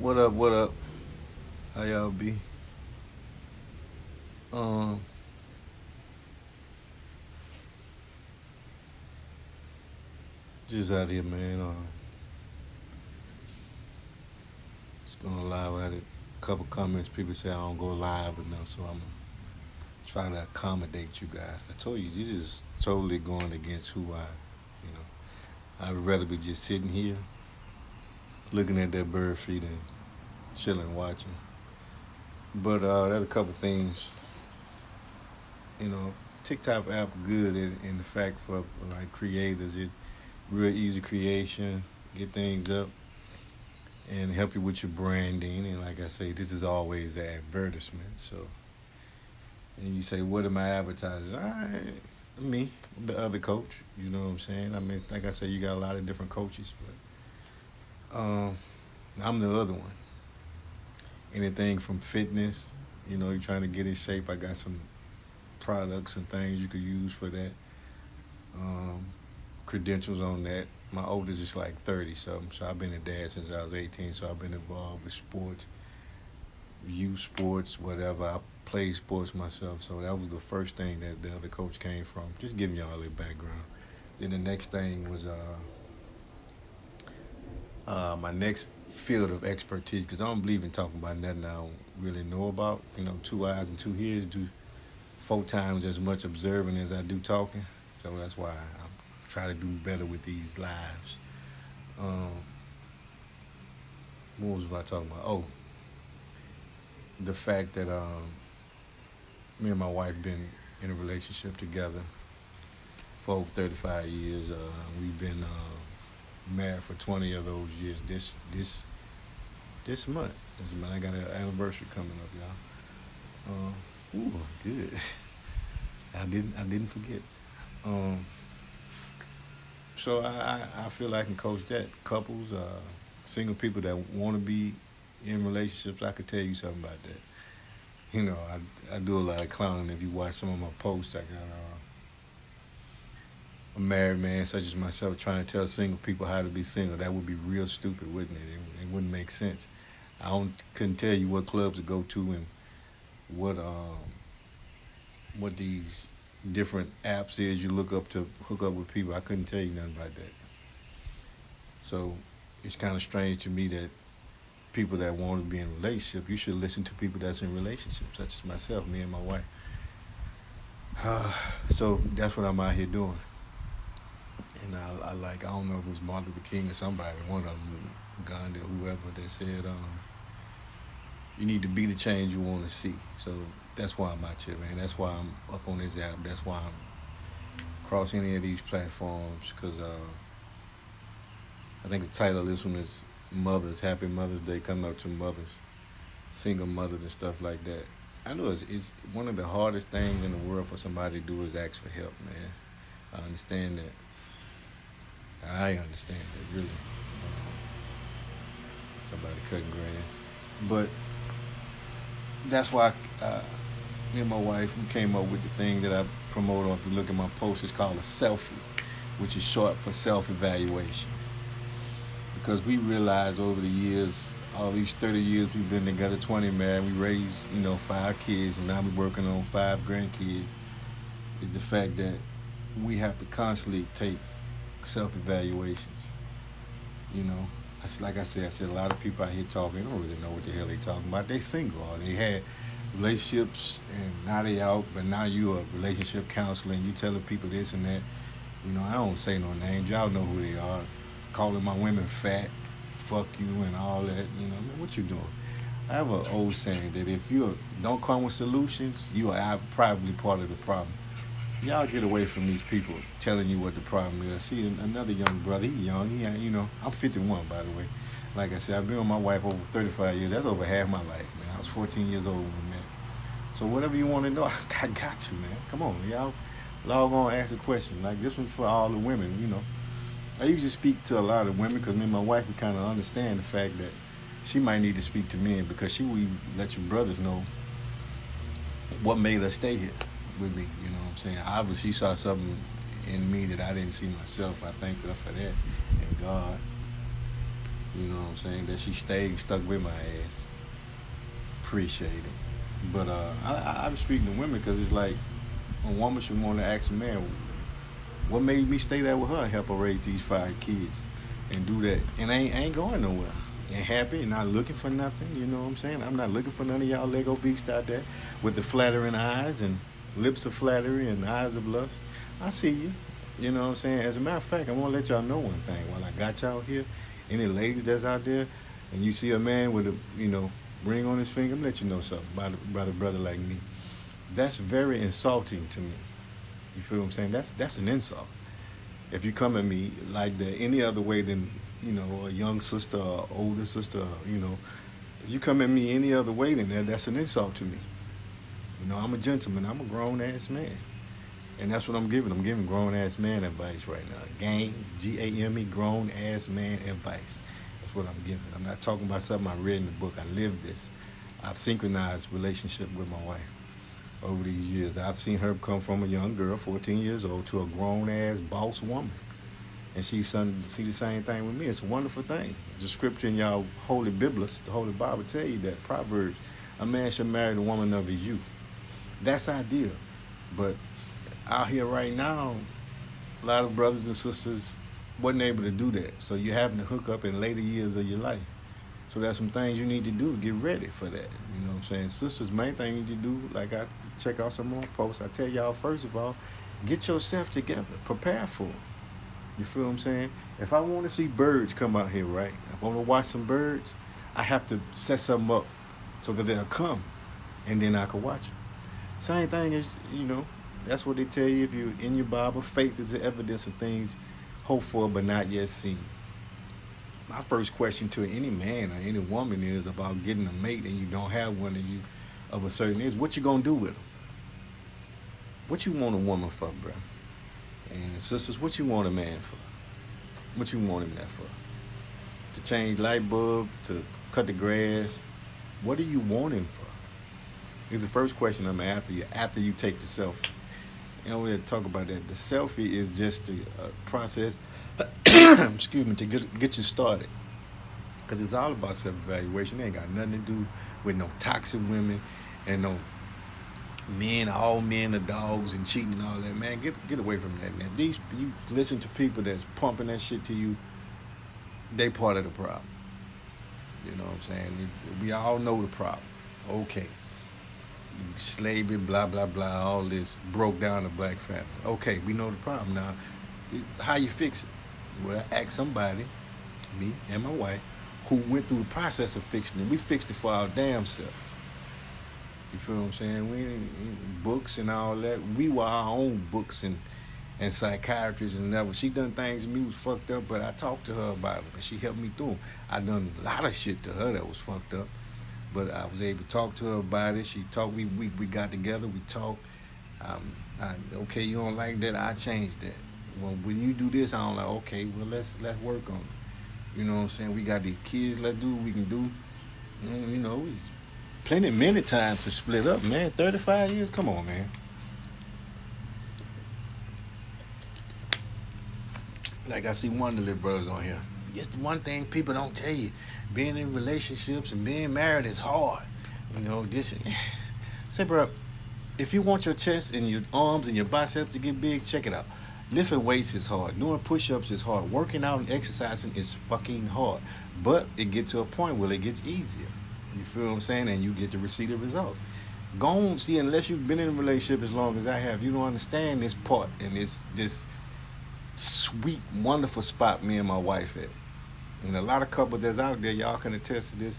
What up? What up? How y'all be? Um, just out here, man. Just going live. I had a couple comments. People say I don't go live enough, so I'm trying to accommodate you guys. I told you this is totally going against who you know. I would rather be just sitting here, looking at that bird feed and chilling, watching. But there's a couple things. You know, TikTok app good in the fact for like creators. It real easy creation, get things up and help you with your branding. And like I say, this is always an advertisement. So, and you say, what am I advertising? Me, the other coach. You know what I'm saying? I mean, like I said, you got a lot of different coaches, but I'm the other one. Anything from fitness, you're trying to get in shape. I got some products and things you could use for that. Um, Credentials on that. My oldest is like 30 something, so I've been a dad since I was 18. So I've been involved with sports, youth sports, whatever. I played sports myself, so that was the first thing that the other coach came from. Just giving y'all a little background. Then the next thing was my next field of expertise, because I don't believe in talking about nothing I don't really know about. Two eyes and two ears do 4 times as much observing as I do talking. So that's why I try to do better with these lives. Um, what was I talking about? Oh, the fact that me and my wife been in a relationship together for over 35 years. We've been married for 20 of those years. This month, I got an anniversary coming up, y'all. Ooh, good. I didn't forget. Um, so I feel I can coach that. Couples, single people that want to be in relationships, I could tell you something about that. I do a lot of clowning. If you watch some of my posts, I got a married man such as myself trying to tell single people how to be single. That would be real stupid, wouldn't it? It wouldn't make sense. Couldn't tell you what clubs to go to and what what these different apps is you look up to hook up with people. I couldn't tell you nothing about that. So it's kind of strange to me that people that want to be in a relationship, you should listen to people that's in relationships, such as myself, me and my wife. So that's what I'm out here doing. And I don't know if it was Martin Luther King or somebody, one of them, Gandhi or whoever, that said, you need to be the change you want to see. So that's why I'm out here, man. That's why I'm up on this app. That's why I'm across any of these platforms, because I think the title of this one is Mothers, Happy Mother's Day, coming up to mothers, single mothers and stuff like that. I know it's one of the hardest things in the world for somebody to do is ask for help, man. I understand that. I understand that, really. Somebody cutting grass. But that's why me and my wife, we came up with the thing that I promote on. If you look at my post, it's called a selfie, which is short for self-evaluation. Because we realized over the years, all these 30 years we've been together, 20 married, we raised, 5 kids, and now we're working on 5 grandkids, is the fact that we have to constantly take self-evaluations. You know, like I said, a lot of people out here talking, they don't really know what the hell they talking about. They single or they had relationships and now they out, but now you a relationship counselor and you telling people this and that. I don't say no names. Y'all know who they are. Calling my women fat, fuck you, and all that. Man, what you doing? I have an old saying that if you don't come with solutions, you are probably part of the problem. Y'all get away from these people telling you what the problem is. See, another young brother, he young, I'm 51, by the way. Like I said, I've been with my wife over 35 years. That's over half my life, man. I was 14 years old when we met. So whatever you want to know, I got you, man. Come on, y'all. Log on, ask a question. Like this one's for all the women. I usually speak to a lot of women because me and my wife, we kind of understand the fact that she might need to speak to men because she will let your brothers know what made her stay here with me. You know what I'm saying? Obviously, she saw something in me that I didn't see myself. I thank her for that. And God. You know what I'm saying? That she stayed stuck with my ass. Appreciate it. But I'm speaking to women because it's like a woman should want to ask a man, what made me stay there with her and help her raise these 5 kids and do that? And I ain't going nowhere. And happy and not looking for nothing. You know what I'm saying? I'm not looking for none of y'all Lego beasts out there with the flattering eyes and lips of flattery and eyes of lust. I see you. You know what I'm saying? As a matter of fact, I want to let y'all know one thing. While I got y'all here, any ladies that's out there, and you see a man with a ring on his finger, I'm gonna let you know something about a brother like me. That's very insulting to me. You feel what I'm saying? That's an insult. If you come at me like that any other way than a young sister or older sister, if you come at me any other way than that, that's an insult to me. I'm a gentleman. I'm a grown ass man. And that's what I'm giving. I'm giving grown ass man advice right now. GAME, grown ass man advice. That's what I'm giving. I'm not talking about something I read in the book. I live this. I've synchronized relationship with my wife over these years. I've seen her come from a young girl, 14 years old, to a grown ass boss woman. And she's starting to see the same thing with me. It's a wonderful thing. The scripture in y'all holy Biblos, the Holy Bible, tell you that Proverbs, a man should marry the woman of his youth. That's ideal. But out here right now, a lot of brothers and sisters wasn't able to do that. So you're having to hook up in later years of your life. So there's some things you need to do to get ready for that. You know what I'm saying? Sisters, main thing you need to do, like I check out some more posts, I tell y'all, first of all, get yourself together. Prepare for it. You feel what I'm saying? If I want to see birds come out here, right? If I want to watch some birds, I have to set something up so that they'll come, and then I can watch them. Same thing as, that's what they tell you if you're in your Bible. Faith is the evidence of things hoped for but not yet seen. My first question to any man or any woman is about getting a mate and you don't have one of you of a certain age. What you gonna do with them? What you want a woman for, bro? And sisters, what you want a man for? What you want him there for? To change light bulb, to cut the grass? What do you want him for? Is the first question I'm after you after you take the selfie. We'll talk about that. The selfie is just the process, excuse me, to get you started. Because it's all about self-evaluation. It ain't got nothing to do with no toxic women and no all men are dogs and cheating and all that. Man, get away from that, man. You listen to people that's pumping that shit to you, they part of the problem. You know what I'm saying? We all know the problem. Okay. Slavery, blah, blah, blah, all this broke down the black family. Okay, we know the problem now. How you fix it? Well, ask somebody, me and my wife, who went through the process of fixing it. We fixed it for our damn self. You feel what I'm saying? We ain't books and all that. We were our own books and psychiatrists and that. She done things to me was fucked up, but I talked to her about it, and she helped me through them. I done a lot of shit to her that was fucked up, but I was able to talk to her about it. She talked. We got together. We talked. Okay, you don't like that? I changed that. Well, when you do this, I don't like. Okay, well let's work on it. You know what I'm saying? We got these kids. Let's do what we can do. We many times to split up, man. 35 years. Come on, man. Like I see one of the little brothers on here. Just one thing people don't tell you: being in relationships and being married is hard. This. Say, bro, if you want your chest and your arms and your biceps to get big, check it out. Lifting weights is hard. Doing push-ups is hard. Working out and exercising is fucking hard. But it gets to a point where it gets easier. You feel what I'm saying? And you get to receive the results. Go on, see, unless you've been in a relationship as long as I have, you don't understand this part and this sweet, wonderful spot me and my wife at. And a lot of couples that's out there, y'all can attest to this.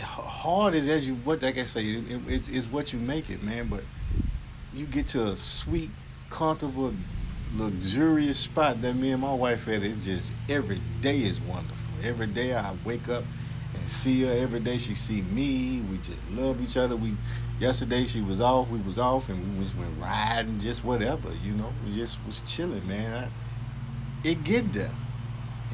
Hard is as you, what like I say, it's what you make it, man. But you get to a sweet, comfortable, luxurious spot that me and my wife at. It just every day is wonderful. Every day I wake up and see her. Every day she see me. We just love each other. Yesterday she was off, we was off, and we just went riding, just whatever. We just was chilling, man. It get there.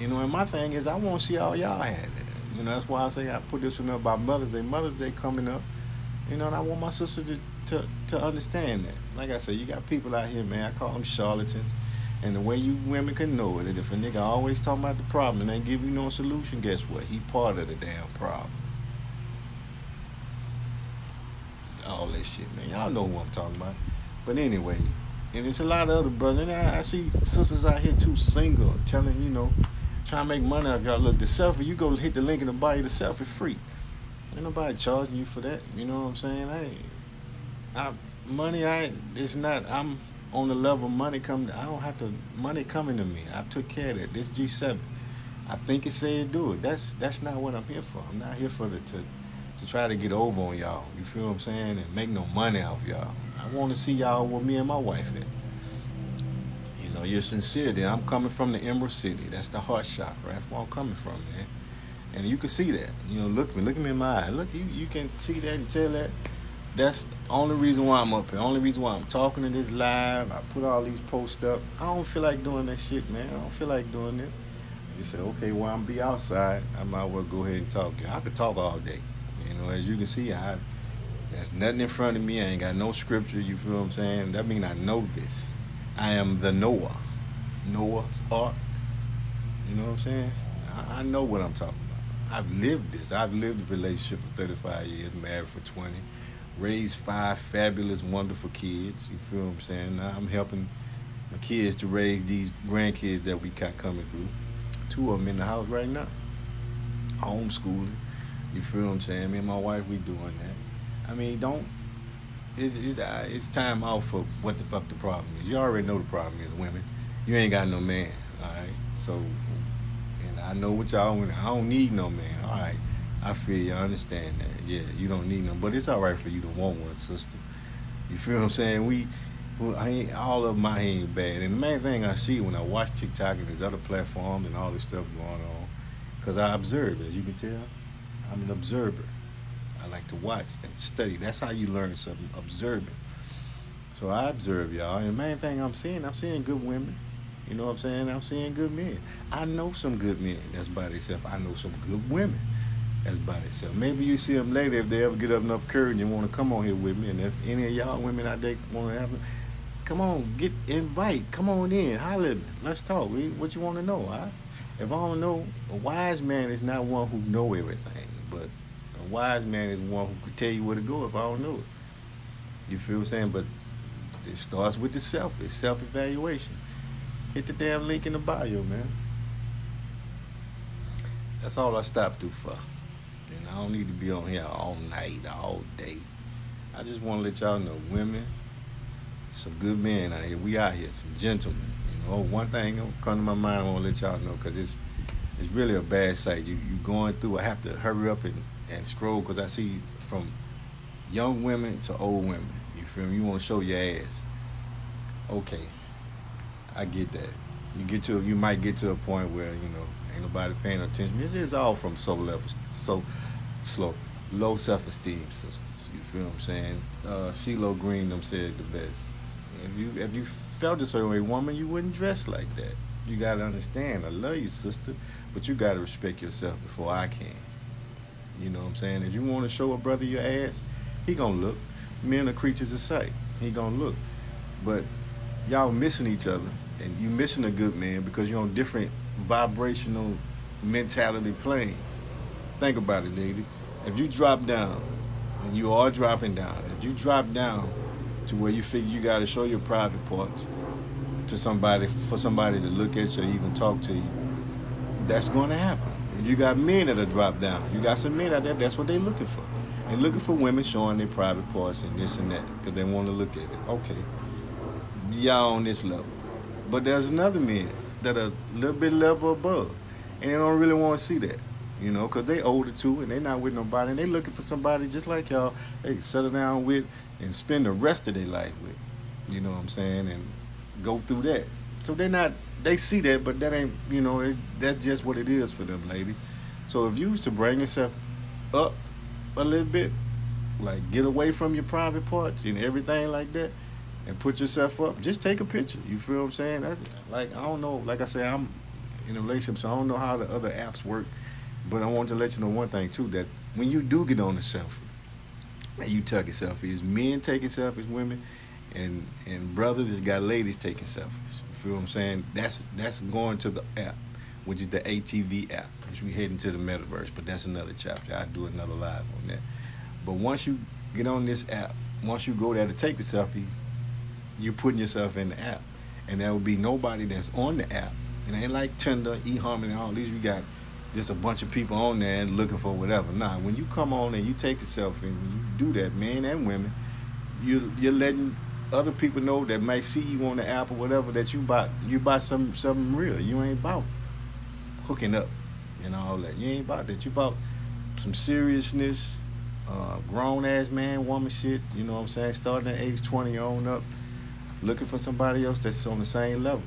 And my thing is I want to see all y'all had it. That's why I say I put this one up about Mother's Day. Mother's Day coming up. And I want my sister to understand that. Like I said, you got people out here, man. I call them charlatans. And the way you women can know it, that if a nigga always talking about the problem and ain't give you no solution, guess what? He part of the damn problem. All that shit, man. Y'all know who I'm talking about. But anyway, and it's a lot of other brothers. And I see sisters out here too, single, telling, trying to make money off y'all. Look, the selfie, you go hit the link in the bio, the selfie free. Ain't nobody charging you for that. You know what I'm saying? Money, it's not, I'm on the level money come, I don't have to, money coming to me. I took care of that. This G7. I think it said do it. That's not what I'm here for. I'm not here for to try to get over on y'all. You feel what I'm saying? And make no money off y'all. I want to see y'all where me and my wife at. Your sincerity. I'm coming from the Emerald City. That's the heart shop, right? That's where I'm coming from, man. And you can see that. Look at me in my eye. Look, you can see that and tell that. That's the only reason why I'm up here. Only reason why I'm talking to this live. I put all these posts up. I don't feel like doing that shit, man. I don't feel like doing it. You say, okay, well, I'm be outside. I might well go ahead and talk. I could talk all day. As you can see, there's nothing in front of me. I ain't got no scripture. You feel what I'm saying? That means I know this. I am the Noah. Noah's Ark. You know what I'm saying? I know what I'm talking about. I've lived this. I've lived a relationship for 35 years, married for 20, raised 5 fabulous, wonderful kids. You feel what I'm saying? Now I'm helping my kids to raise these grandkids that we got coming through. 2 of them in the house right now. Homeschooling. You feel what I'm saying? Me and my wife, we doing that. I mean, don't. It's time out for what the fuck the problem is. You already know the problem is women. You ain't got no man, all right? So, and I know what y'all want. I don't need no man, all right? I feel you. I understand that. Yeah, you don't need no, but it's all right for you to want one, sister. You feel what I'm saying? I ain't, all of my ain't bad. And the main thing I see when I watch TikTok and these other platforms and all this stuff going on, because I observe, as you can tell, I'm an observer. I like to watch and study. That's how you learn something, observing. So I observe y'all, and the main thing I'm seeing good women. You know what I'm saying? I'm seeing good men. I know some good men that's by themselves. I know some good women that's by themselves. Maybe you see them later if they ever get up enough courage and want to come on here with me. And if any of y'all women out there want to have it, come on, invite. Come on in. Holla at me. Let's talk. What you want to know? Huh? If I don't know, a wise man is not one who know everything, but a wise man is one who could tell you where to go if I don't know it. You feel what I'm saying? But it starts with the self. It's self-evaluation. Hit the damn link in the bio, man. That's all I stopped through for. And I don't need to be on here all night, all day. I just want to let y'all know, women, some good men out here. We out here, some gentlemen. One thing that come to my mind, I want to let y'all know, because it's really a bad sight. You going through. I have to hurry up and scroll, because I see from young women to old women. You feel me? You want to show your ass. Okay, I get that. You might get to a point where ain't nobody paying attention. It's just all from so slow, low self-esteem, sisters. You feel what I'm saying? CeeLo Green them said the best. If you felt a certain way, woman, you wouldn't dress like that. You gotta understand. I love you, sister, but you gotta respect yourself before I can. You know what I'm saying? If you want to show a brother your ass, he gonna look. Men are creatures of sight. He gonna look. But y'all missing each other, and you missing a good man because you're on different vibrational mentality planes. Think about it, ladies. If you drop down, and you are dropping down, if you drop down to where you figure you got to show your private parts to somebody, for somebody to look at you or even talk to you, that's going to happen. If you got men that'll drop down, you got some men out there, that's what they're looking for. They're looking for women showing their private parts and this and that because they want to look at it. Okay, y'all on this level. But there's another men that are a little bit level above, and they don't really want to see that. Because they older too, and they not with nobody, and they looking for somebody just like y'all they can settle down with and spend the rest of their life with. You know what I'm saying? And go through that. So they see that, but that ain't, that's just what it is for them, lady. So if you was to bring yourself up a little bit, like get away from your private parts and everything like that, and put yourself up, just take a picture. You feel what I'm saying? That's like, I don't know, like I said, I'm in a relationship, so I don't know how the other apps work. But I want to let you know one thing too, that when you do get on the selfie, and you take a selfie, it's men taking selfies, women, and brothers has got ladies taking selfies. You feel what I'm saying? That's going to the app, which is the ATV app, which we heading to the metaverse. But that's another chapter. I'll do another live on that. But once you get on this app, once you go there to take the selfie, you're putting yourself in the app, and there will be nobody that's on the app. And it ain't like Tinder, eHarmony, all these. You got just a bunch of people on there and looking for whatever. Nah, when you come on and you take the selfie, and you do that, men and women, you're letting other people know that might see you on the app or whatever that you buy something real. You ain't about hooking up and all that. You ain't about that. You about some seriousness, grown ass man, woman shit. You know what I'm saying? Starting at age 20 on up, looking for somebody else that's on the same level.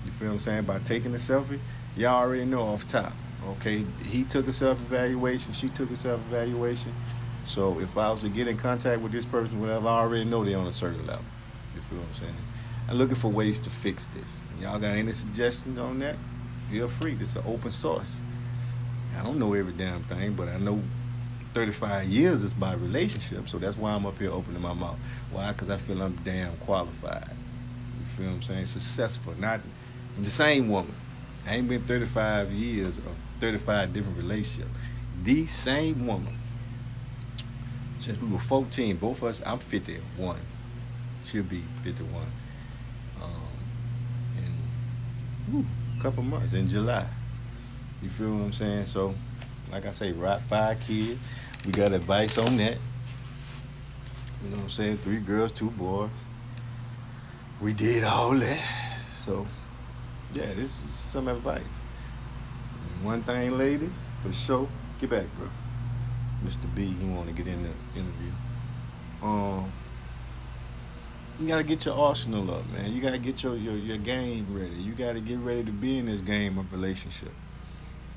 You feel what I'm saying? By taking a selfie, y'all already know off top. Okay, he took a self evaluation, she took a self evaluation. So if I was to get in contact with this person, whatever, I already know they're on a certain level. You feel what I'm saying? I'm looking for ways to fix this. Y'all got any suggestions on that? Feel free. This is an open source. I don't know every damn thing, but I know 35 years is my relationship, so that's why I'm up here opening my mouth. Why? Because I feel I'm damn qualified. You feel what I'm saying? Successful, not the same woman. I ain't been 35 years of 35 different relationships. The same woman. Since we were 14, both of us, I'm 51. She'll be 51. In a couple months, in July. You feel what I'm saying? So, like I say, right, 5 kids. We got advice on that. You know what I'm saying? 3 girls, 2 boys. We did all that. So, yeah, this is some advice. And one thing, ladies, for sure, get back, bro. Mr. B, he want to get in the interview. Um, you gotta get your arsenal up, man. You gotta get your game ready. You gotta get ready to be in this game of relationship.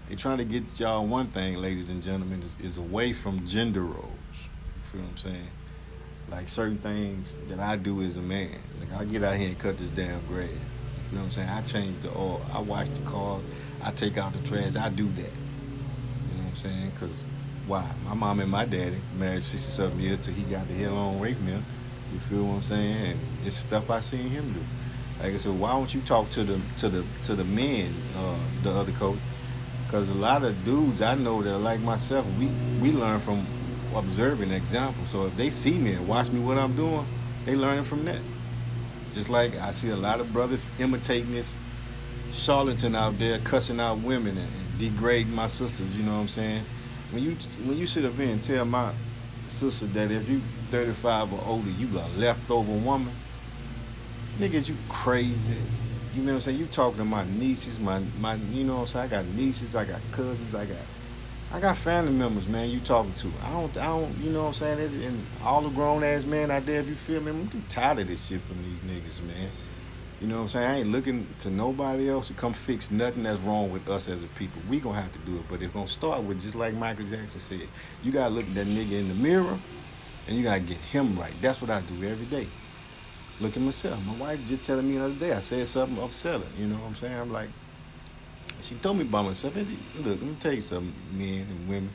They trying to get y'all one thing, ladies and gentlemen, is away from gender roles. You feel what I'm saying? Like certain things that I do as a man. Like I get out here and cut this damn grass. You know what I'm saying? I change the oil. I wash the car. I take out the trash. I do that. You know what I'm saying? Because why? My mom and my daddy married 67 years till he got the hell on away from him. You feel what I'm saying? And it's stuff I seen him do. Like I said, why don't you talk to the men, the other coach? Because a lot of dudes I know that are like myself, we learn from observing examples. So if they see me and watch me what I'm doing, they learning from that. Just like I see a lot of brothers imitating this charlatan out there cussing out women and degrading my sisters. You know what I'm saying? When you sit up here and tell my sister that if you 35 or older, you a leftover woman, niggas, you crazy. You know what I'm saying? You talking to my nieces, my you know what I'm saying? I got nieces, I got cousins, I got family members, man. You talking to? I don't. You know what I'm saying? And all the grown ass men out there, if you feel me, I'm tired of this shit from these niggas, man. You know what I'm saying? I ain't looking to nobody else to come fix nothing that's wrong with us as a people. We gonna have to do it, but it's gonna start with just like Michael Jackson said. You gotta look at that nigga in the mirror, and you gotta get him right. That's what I do every day. Look at myself. My wife just telling me the other day. I said something upset her. You know what I'm saying? I'm like, she told me about myself. Look, let me tell you something, men and women.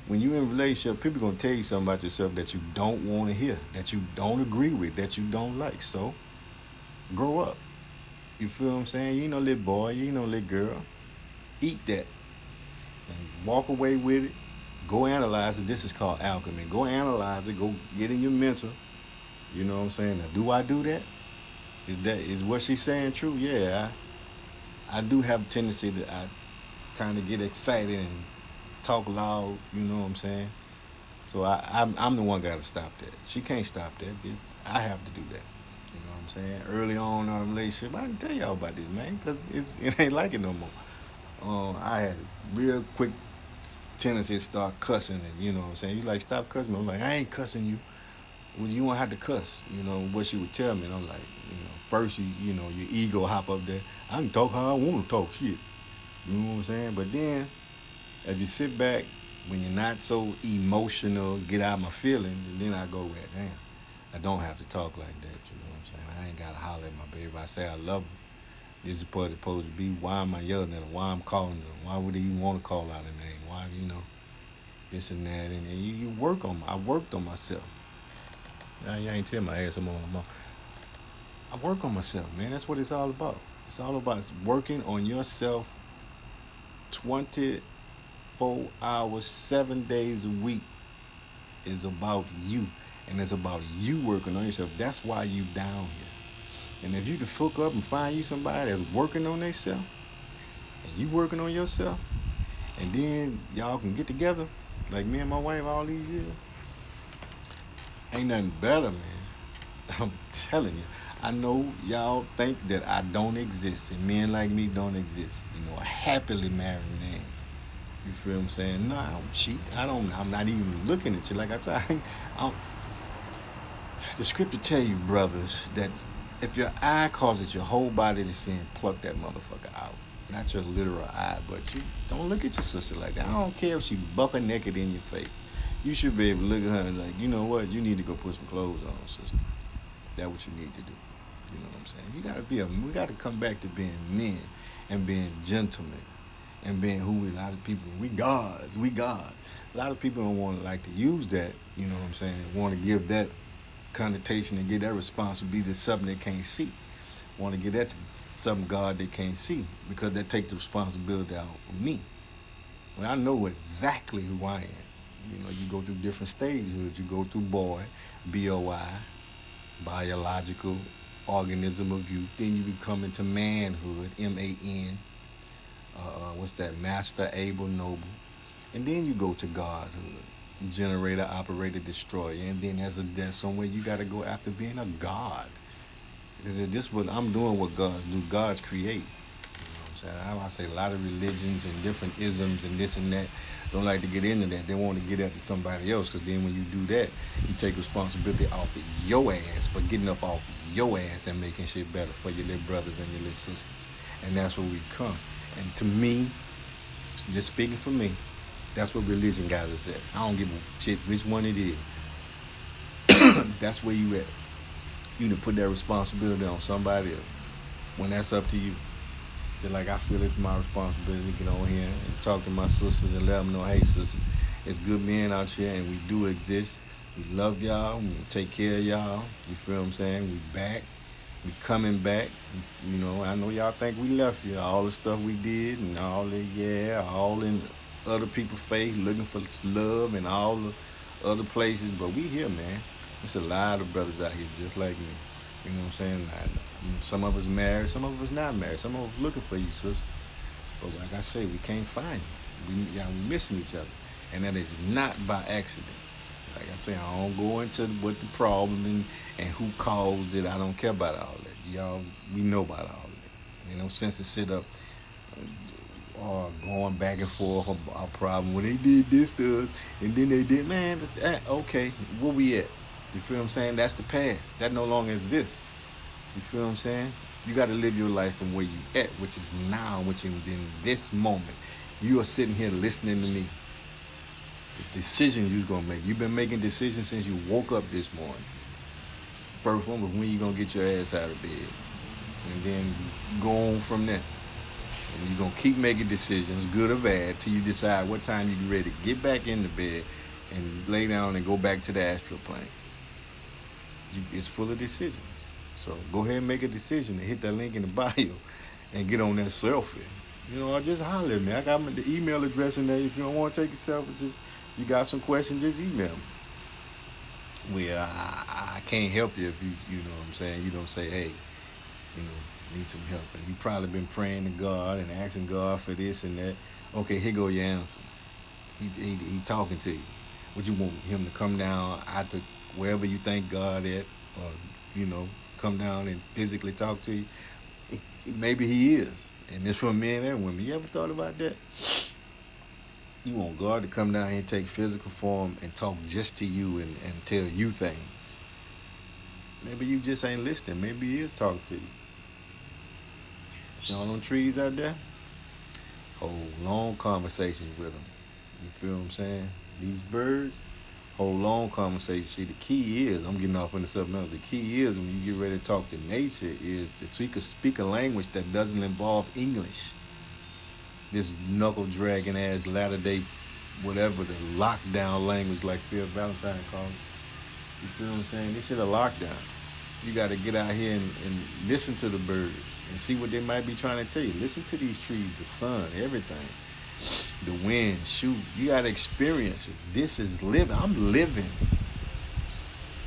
When you're in a relationship, people gonna tell you something about yourself that you don't want to hear, that you don't agree with, that you don't like. So, grow up. You feel what I'm saying? You ain't no little boy, you ain't no little girl. Eat that. And walk away with it. Go analyze it. This is called alchemy. Go analyze it. Go get in your mental. You know what I'm saying? Now, do I do that? Is what she's saying true? Yeah, I do have a tendency to I kind of get excited and talk loud. You know what I'm saying? So I'm the one got to stop that. She can't stop that. I have to do that. You know what I'm saying? Early on in our relationship, I can tell y'all about this, man, because it ain't like it no more. I had a real quick tendency to start cussing, and you know what I'm saying? You like, stop cussing me. I'm like, I ain't cussing you. Well, you won't have to cuss. You know what she would tell me, and I'm like, first you know your ego hop up there. I can talk how I want to talk, shit. You know what I'm saying? But then if you sit back when you're not so emotional, get out my feelings, and then I go, well, damn, I don't have to talk like that. You know what I'm saying? I ain't gotta holler at my baby. I say I love her. This is what it's supposed to be. Why am I yelling at her? Why I'm calling her? Why would they even want to call out her name? Why, this and that, and you work on. I worked on myself. Now you ain't tell my ass I'm on. I work on myself, man. That's what it's all about. It's all about working on yourself 24 hours, 7 days a week is about you. And it's about you working on yourself. That's why you down here. And if you can hook up and find you somebody that's working on themselves and you working on yourself, and then y'all can get together, like me and my wife all these years, ain't nothing better, man. I'm telling you. I know y'all think that I don't exist and men like me don't exist. You know, a happily married man. You feel what I'm saying? No, I don't cheat. I'm not even looking at you like I try. The scripture tell you, brothers, that if your eye causes your whole body to sin, pluck that motherfucker out. Not your literal eye, but you don't look at your sister like that. I don't care if she bucket naked in your face. You should be able to look at her and like, you know what? You need to go put some clothes on, sister. That's what you need to do. You know what I'm saying? You gotta be we gotta come back to being men and being gentlemen and being who we, a lot of people, we gods, we God. A lot of people don't want to like to use that, you know what I'm saying? Want to give that connotation and give that responsibility to something they can't see. Want to give that to some God they can't see because that take the responsibility out of me. When I know exactly who I am. You know, you go through different stages. You go through boy, B-O-I, biological organism of youth. Then you become into manhood, M-A-N. What's that? Master, able, noble. And then you go to godhood, generator, operator, destroyer. And then as a death, somewhere you got to go after being a god. This what I'm doing. What gods do? Gods create. You know what I'm saying? I say a lot of religions and different isms and this and that don't like to get into that. They want to get after somebody else because then when you do that, you take responsibility off of your ass for getting up off your ass and making shit better for your little brothers and your little sisters. And that's where we come. And to me, just speaking for me, that's what religion got us at. I don't give a shit which one it is. That's where you at. You to put that responsibility on somebody else when that's up to you. Just like I feel it's my responsibility to get on here and talk to my sisters and let them know, hey, sisters, it's good men out here and we do exist. We love y'all. We take care of y'all. You feel what I'm saying? We back. We coming back. You know, I know y'all think we left you. All the stuff we did and all the, all in other people's face looking for love and all the other places. But we here, man. There's a lot of brothers out here just like me. You know what I'm saying? Some of us married, some of us not married. Some of us looking for you, sister. But like I say, we can't find you. We missing each other. And that is not by accident. Like I say, I don't go into what the problem and who caused it. I don't care about all that. Y'all, we know about all that. Ain't no sense to sit up going back and forth about a problem when they did this stuff and then they did, man, okay, where we at? You feel what I'm saying? That's the past. That no longer exists. You feel what I'm saying? You got to live your life from where you at, which is now, which is in this moment. You are sitting here listening to me. The decisions you're going to make. You've been making decisions since you woke up this morning. First one was when you going to get your ass out of bed. And then go on from there. And you're going to keep making decisions, good or bad, till you decide what time you're ready to get back in the bed and lay down and go back to the astral plane. It's full of decisions. So go ahead and make a decision and hit that link in the bio and get on that selfie. You know, just holler at me. I got the email address in there. If you don't want to take a selfie, just you got some questions, just email me. Well, I can't help you if you know what I'm saying. You don't say, hey, you know, need some help. And you probably been praying to God and asking God for this and that. Okay, here go your answer. He talking to you. Would you want him to come down after wherever you think God at, or you know, come down and physically talk to you? Maybe he is, and it's for men and women. You ever thought about that? You want God to come down here and take physical form and talk just to you and tell you things. Maybe you just ain't listening. Maybe he is talking to you. See all them trees out there? Hold long conversations with them. You feel what I'm saying? These birds, hold long conversations. See, the key is, I'm getting off into something else. The key is when you get ready to talk to nature is that you can speak a language that doesn't involve English. This knuckle dragging ass latter day, whatever the lockdown language like Phil Valentine calls it. You feel what I'm saying? This shit a lockdown. You got to get out here and listen to the birds. and see what they might be trying to tell you. Listen to these trees, the sun, everything, the wind. Shoot, you gotta experience it. This is living. I'm living.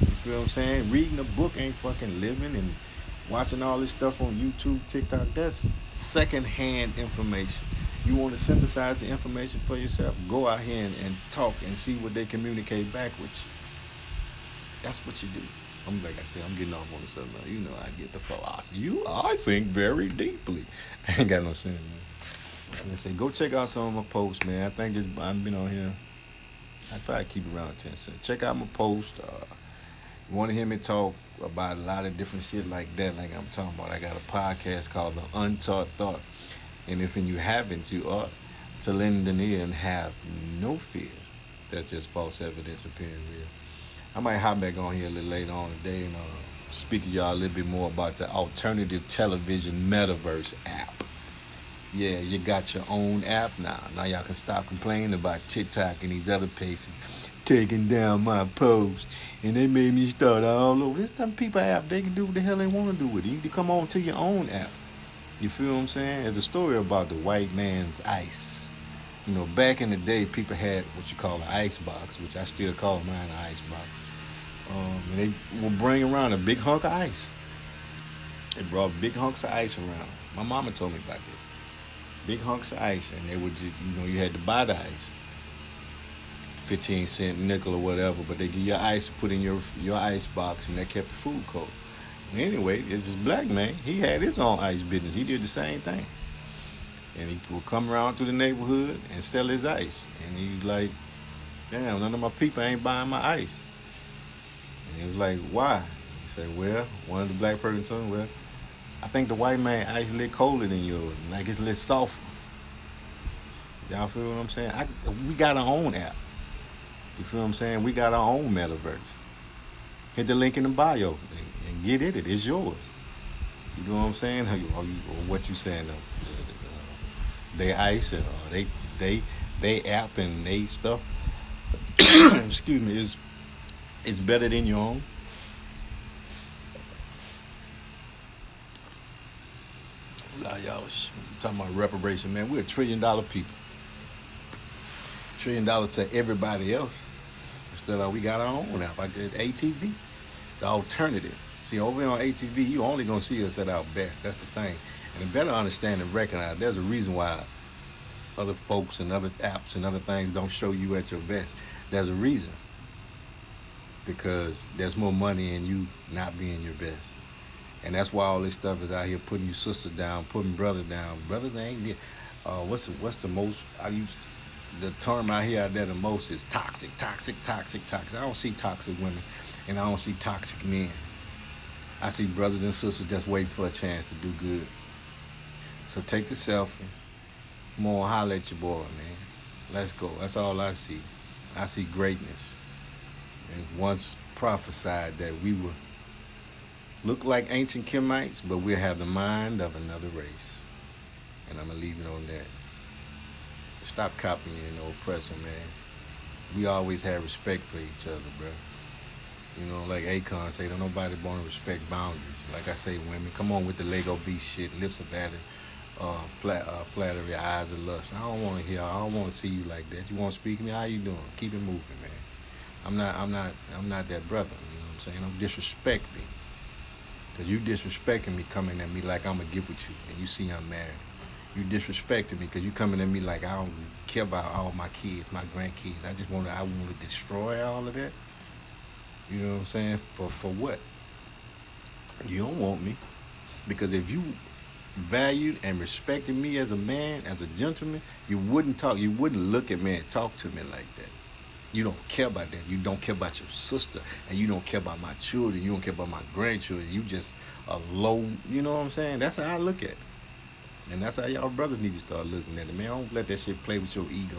You feel what I'm saying? Reading a book ain't fucking living, and watching all this stuff on YouTube, TikTok, that's secondhand information. You want to synthesize the information for yourself? Go out here and talk and see what they communicate back with you. That's what you do. I'm like I said, I'm getting off on the subject now. You know I get the philosophy. I think very deeply. I ain't got no sense, man. Like I say, go check out some of my posts, man. I think I've been on here. I try to keep it around 10 cents. Check out my post. You want to hear me talk about a lot of different shit like that, like I'm talking about. I got a podcast called The Untaught Thought. And if you haven't, you ought to lend an ear and have no fear. That's just false evidence appearing real. I might hop back on here a little later on today and speak to y'all a little bit more about the alternative television metaverse app. Yeah, you got your own app now. Now y'all can stop complaining about TikTok and these other places taking down my post. And they made me start all over. This time people app, they can do what the hell they want to do with it. You need to come on to your own app. You feel what I'm saying? There's a story about the white man's ice. You know, back in the day, people had what you call an ice box, which I still call mine an ice box. And they would bring around a big hunk of ice. They brought big hunks of ice around. My mama told me about this. Big hunks of ice, and they would just, you had to buy the ice. 15-cent nickel or whatever, but they give you ice to put in your ice box, and that kept the food cold. Anyway, it's this black man. He had his own ice business. He did the same thing. And he would come around through the neighborhood and sell his ice. And he's like, damn, none of my people ain't buying my ice. And he was like, why? He said, well, one of the black persons told him, well, I think the white man ice a little colder than yours. Like it's a little softer. Y'all feel what I'm saying? We got our own app. You feel what I'm saying? We got our own metaverse. Hit the link in the bio and get in it. It's yours. You know what I'm saying? Or what you saying though? They ice it, or they app and they stuff. Excuse me, is better than your own. Y'all was talking about reparation, man. We're $1 trillion people. $1 trillion to everybody else. Instead of we got our own app. I did ATV, the alternative. See, over on ATV, you only gonna see us at our best. That's the thing. And to better understand and recognize, there's a reason why other folks and other apps and other things don't show you at your best. There's a reason. Because there's more money in you not being your best. And that's why all this stuff is out here putting your sister down, putting brother down. Brothers ain't what's the most the term I hear out there the most is toxic. I don't see toxic women and I don't see toxic men. I see brothers and sisters just waiting for a chance to do good. So take the selfie. Come on, holler at your boy, man. Let's go. That's all I see. I see greatness. And once prophesied that we would look like ancient Kemites, but we'll have the mind of another race. And I'm going to leave it on that. Stop copying no oppressor, man. We always have respect for each other, bro. You know, like Akon say, don't nobody want to respect boundaries. Like I say, women, come on with the Lego beast shit, lips of battered, flattery, eyes of lust. I don't want to hear. I don't want to see you like that. You want to speak to me? How you doing? Keep it moving, man. I'm not that brother. You know what I'm saying? Don't disrespect me. Cause you disrespecting me, coming at me like I'm gonna get with you, and you see I'm married. You disrespecting me because you coming at me like I don't care about all my kids, my grandkids. I want to destroy all of that. You know what I'm saying? For what? You don't want me. Because if you valued and respected me as a man, as a gentleman, you wouldn't look at me and talk to me like that. You don't care about that. You don't care about your sister, and you don't care about my children. You don't care about my grandchildren. You just a low, you know what I'm saying? That's how I look at it. And that's how y'all brothers need to start looking at it, man. Don't let that shit play with your ego.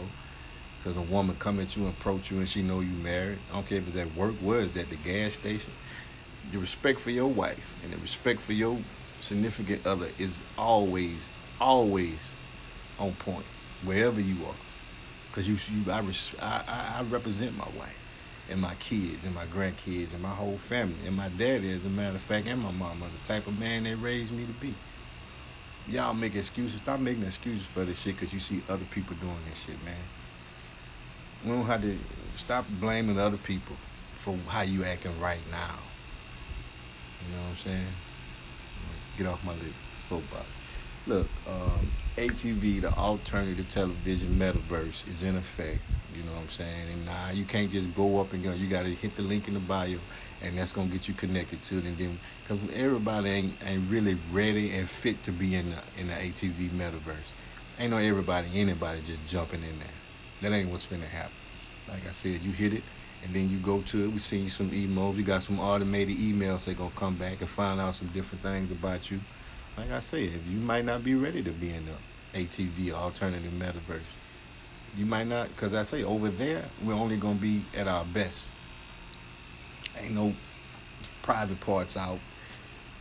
Because a woman come at you and approach you and she know you married. I don't care if it's at work, where is at the gas station. The respect for your wife and the respect for your significant other is always on point, wherever you are. Because I represent my wife and my kids and my grandkids and my whole family. And my daddy, as a matter of fact, and my mama, the type of man they raised me to be. Y'all make excuses. Stop making excuses for this shit because you see other people doing this shit, man. We don't have to stop blaming other people for how you acting right now. You know what I'm saying? Get off my little soapbox. Look, ATV, the alternative television metaverse, is in effect. You know what I'm saying? And now you can't just go up and go. You got to hit the link in the bio, and that's gonna get you connected to it. And then, because everybody ain't really ready and fit to be in the ATV metaverse. Ain't no everybody, anybody just jumping in there. That ain't what's finna happen. Like I said, you hit it, and then you go to it. We send you some emails. We got some automated emails that gonna come back and find out some different things about you. Like I said, you might not be ready to be in the ATV alternative metaverse. You might not, because I say over there, we're only gonna be at our best. Ain't no private parts out.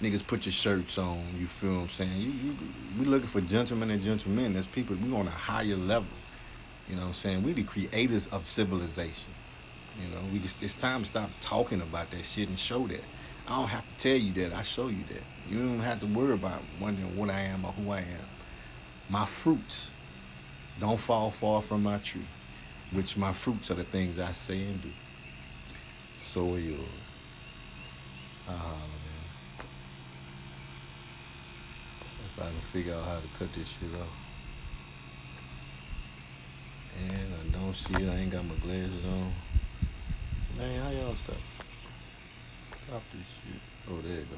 Niggas put your shirts on. You feel what I'm saying? We looking for gentlemen and gentlemen. There's people. We on a higher level. You know what I'm saying? We the creators of civilization. You know, it's time to stop talking about that shit and show that. I don't have to tell you that. I show you that. You don't have to worry about wondering what I am or who I am. My fruits don't fall far from my tree, which my fruits are the things I say and do. So are yours. Man. If I can figure out how to cut this shit off. And I don't see it. I ain't got my glasses on. Man, how y'all stop? Stop this shit. Oh, there you go.